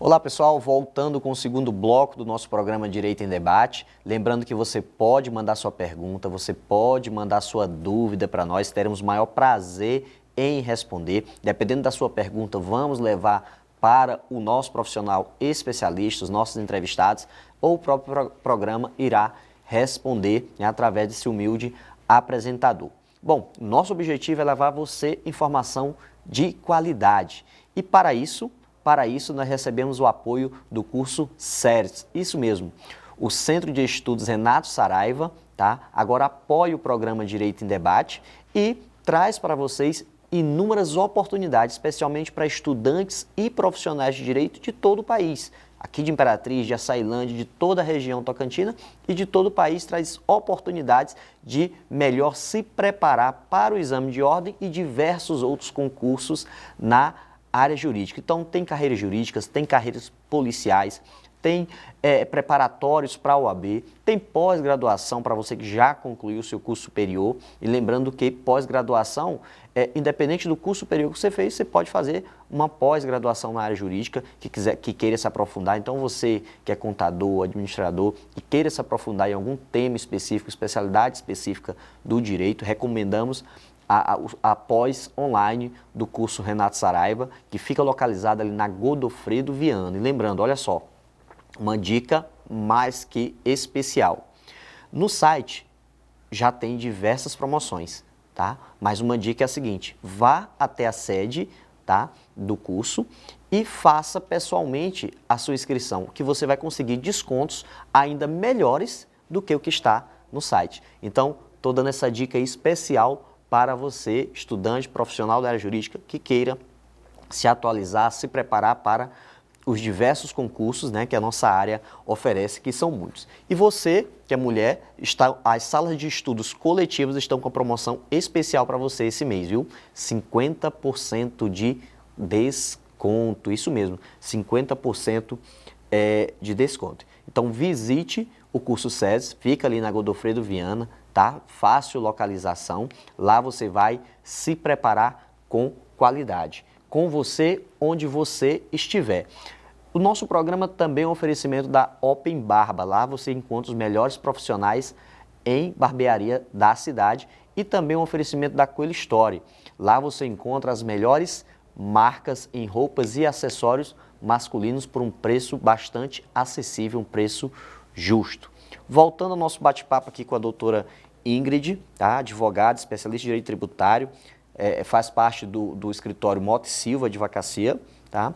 Olá pessoal, voltando com o segundo bloco do nosso programa Direito em Debate. Lembrando que você pode mandar sua pergunta, você pode mandar sua dúvida para nós, teremos o maior prazer em responder. Dependendo da sua pergunta, vamos levar para o nosso profissional especialista, os nossos entrevistados, ou o próprio programa irá responder através desse humilde apresentador. Bom, nosso objetivo é levar você informação de qualidade e para isso nós recebemos o apoio do curso CERES, isso mesmo, o Centro de Estudos Renato Saraiva, tá? Agora apoia o programa Direito em Debate e traz para vocês inúmeras oportunidades, especialmente para estudantes e profissionais de direito de todo o país. Aqui de Imperatriz, de Açailândia, de toda a região tocantina e de todo o país traz oportunidades de melhor se preparar para o exame de ordem e diversos outros concursos na área jurídica. Então tem carreiras jurídicas, tem carreiras policiais, tem preparatórios para a OAB, tem pós-graduação para você que já concluiu o seu curso superior. E lembrando que pós-graduação, independente do curso superior que você fez, você pode fazer uma pós-graduação na área jurídica que queira se aprofundar. Então você que é contador, administrador e queira se aprofundar em algum tema específico, especialidade específica do direito, recomendamos a pós online do curso Renato Saraiva, que fica localizado ali na Godofredo Viana. E lembrando, olha só, uma dica mais que especial. No site já tem diversas promoções, tá? Mas uma dica é a seguinte, vá até a sede, tá, do curso e faça pessoalmente a sua inscrição, que você vai conseguir descontos ainda melhores do que o que está no site. Então, estou dando essa dica aí especial para você, estudante profissional da área jurídica, que queira se atualizar, se preparar para os diversos concursos, né, que a nossa área oferece, que são muitos. E você, que é mulher, as salas de estudos coletivos estão com promoção especial para você esse mês, viu? 50% de desconto, isso mesmo, 50% de desconto. Então visite o curso SES, fica ali na Godofredo Viana, tá? Fácil localização, lá você vai se preparar com qualidade, com você onde você estiver. O nosso programa também é um oferecimento da Open Barba, lá você encontra os melhores profissionais em barbearia da cidade e também um oferecimento da Coelho Story. Lá você encontra as melhores marcas em roupas e acessórios masculinos por um preço bastante acessível, um preço justo. Voltando ao nosso bate-papo aqui com a doutora Ingrid, tá? Advogada, especialista em direito tributário, faz parte do escritório Mota e Silva Advocacia, tá?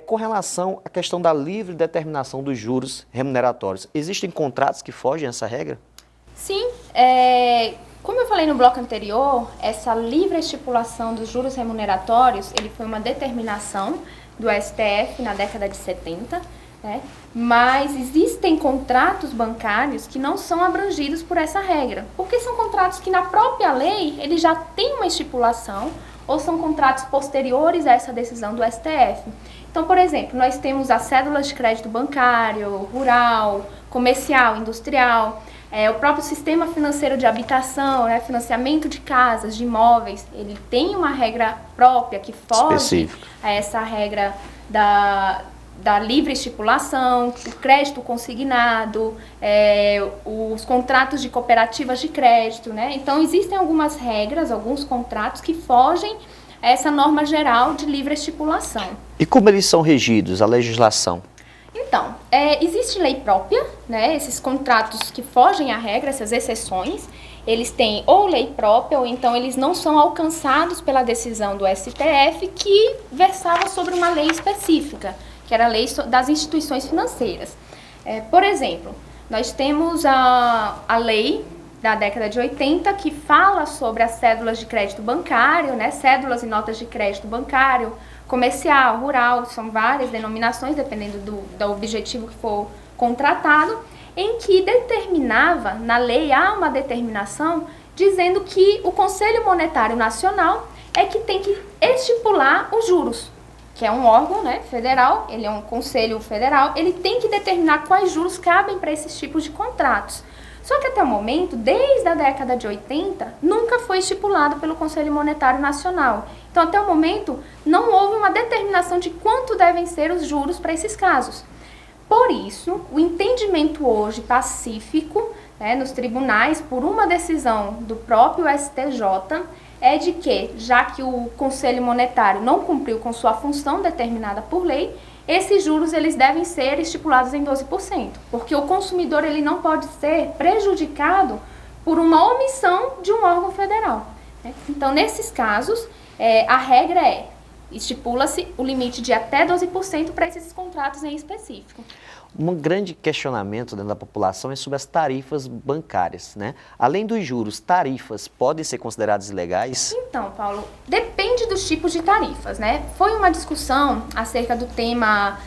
Com relação à questão da livre determinação dos juros remuneratórios, existem contratos que fogem a essa regra? Sim, como eu falei no bloco anterior, essa livre estipulação dos juros remuneratórios, ele foi uma determinação do STF na década de 70, né? Mas existem contratos bancários que não são abrangidos por essa regra, porque são contratos que na própria lei ele já tem uma estipulação ou são contratos posteriores a essa decisão do STF. Então, por exemplo, nós temos as cédulas de crédito bancário, rural, comercial, industrial, o próprio sistema financeiro de habitação, né, financiamento de casas, de imóveis, ele tem uma regra própria que foge a essa regra da livre estipulação, o crédito consignado, os contratos de cooperativas de crédito, né? Então, existem algumas regras, alguns contratos que fogem a essa norma geral de livre estipulação. E como eles são regidos, a legislação? Então, existe lei própria, né? Esses contratos que fogem à regra, essas exceções, eles têm ou lei própria ou então eles não são alcançados pela decisão do STF que versava sobre uma lei específica, que era a lei das instituições financeiras. Por exemplo, nós temos a lei da década de 80 que fala sobre as cédulas de crédito bancário, né? Cédulas e notas de crédito bancário, comercial, rural, são várias denominações, dependendo do objetivo que for contratado, em que determinava, na lei há uma determinação, dizendo que o Conselho Monetário Nacional é que tem que estipular os juros, que é um órgão, né, federal, ele é um conselho federal, ele tem que determinar quais juros cabem para esses tipos de contratos. Só que até o momento, desde a década de 80, nunca foi estipulado pelo Conselho Monetário Nacional. Então, até o momento, não houve uma determinação de quanto devem ser os juros para esses casos. Por isso, o entendimento hoje pacífico, né, nos tribunais, por uma decisão do próprio STJ, é de que, já que o Conselho Monetário não cumpriu com sua função determinada por lei, esses juros eles devem ser estipulados em 12%, porque o consumidor ele não pode ser prejudicado por uma omissão de um órgão federal, né? Então, nesses casos, a regra estipula-se o limite de até 12% para esses contratos em específico. Um grande questionamento dentro da população é sobre as tarifas bancárias, né? Além dos juros, tarifas podem ser consideradas ilegais? Então, Paulo, depende dos tipos de tarifas, né? Foi uma discussão acerca do tema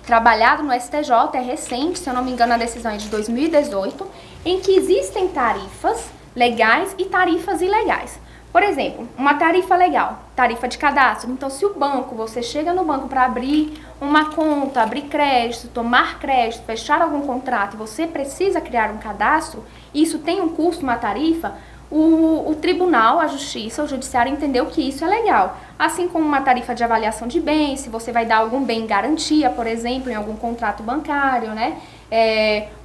trabalhado no STJ, é recente, se eu não me engano a decisão é de 2018, em que existem tarifas legais e tarifas ilegais. Por exemplo, uma tarifa legal, tarifa de cadastro. Então, se o banco, você chega no banco para abrir uma conta, abrir crédito, tomar crédito, fechar algum contrato, e você precisa criar um cadastro, e isso tem um custo, uma tarifa, o tribunal, a justiça, o judiciário entendeu que isso é legal. Assim como uma tarifa de avaliação de bens, se você vai dar algum bem em garantia, por exemplo, em algum contrato bancário, né?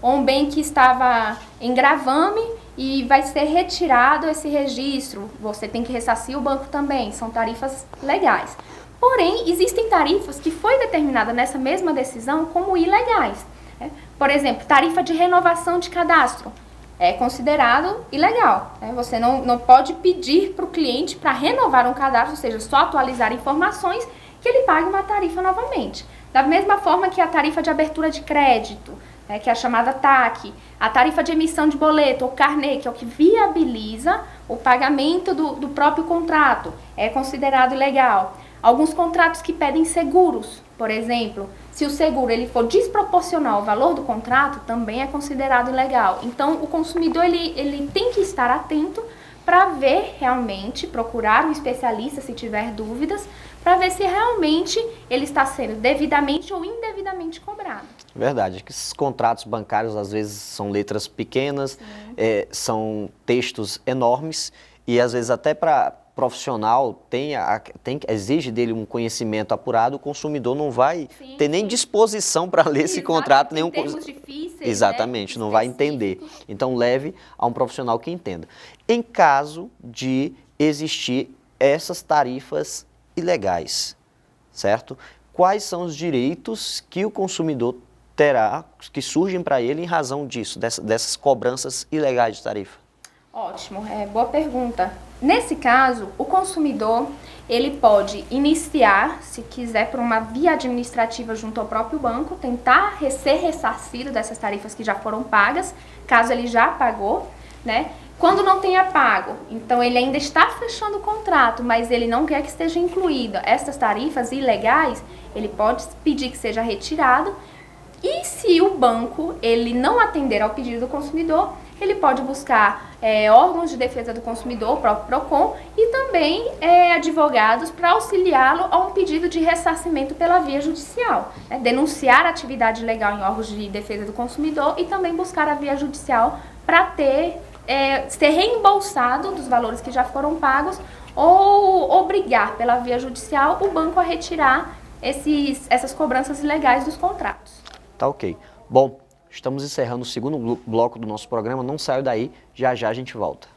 Ou um bem que estava em gravame, e vai ser retirado esse registro, você tem que ressarcir o banco também, são tarifas legais. Porém, existem tarifas que foi determinada nessa mesma decisão como ilegais, né? Por exemplo, tarifa de renovação de cadastro é considerado ilegal, né? Você não pode pedir para o cliente para renovar um cadastro, ou seja, só atualizar informações, que ele pague uma tarifa novamente. Da mesma forma que a tarifa de abertura de crédito, que é a chamada TAC, a tarifa de emissão de boleto ou carnê, que é o que viabiliza o pagamento do próprio contrato, é considerado ilegal. Alguns contratos que pedem seguros, por exemplo, se o seguro ele for desproporcional ao valor do contrato, também é considerado ilegal. Então, o consumidor ele tem que estar atento para ver realmente, procurar um especialista se tiver dúvidas, para ver se realmente ele está sendo devidamente ou indevidamente cobrado. Verdade, que esses contratos bancários às vezes são letras pequenas, são textos enormes e às vezes até para profissional exige dele um conhecimento apurado, o consumidor não vai ter nem disposição para ler esse contrato. Em termos difíceis, exatamente, não vai entender. Então leve a um profissional que entenda. Em caso de existir essas tarifas ilegais, certo? Quais são os direitos que o consumidor terá, que surgem para ele em razão disso, dessas cobranças ilegais de tarifa? Ótimo, boa pergunta. Nesse caso, o consumidor, ele pode iniciar, se quiser, por uma via administrativa junto ao próprio banco, tentar ser ressarcido dessas tarifas que já foram pagas, caso ele já pagou, né? Quando não tenha pago, então ele ainda está fechando o contrato, mas ele não quer que esteja incluída essas tarifas ilegais, ele pode pedir que seja retirado. E se o banco ele não atender ao pedido do consumidor, ele pode buscar órgãos de defesa do consumidor, o próprio PROCON, e também advogados para auxiliá-lo a um pedido de ressarcimento pela via judicial, né? Denunciar a atividade ilegal em órgãos de defesa do consumidor e também buscar a via judicial para ser reembolsado dos valores que já foram pagos ou obrigar pela via judicial o banco a retirar essas cobranças ilegais dos contratos. Tá ok. Bom, estamos encerrando o segundo bloco do nosso programa. Não saia daí, já já a gente volta.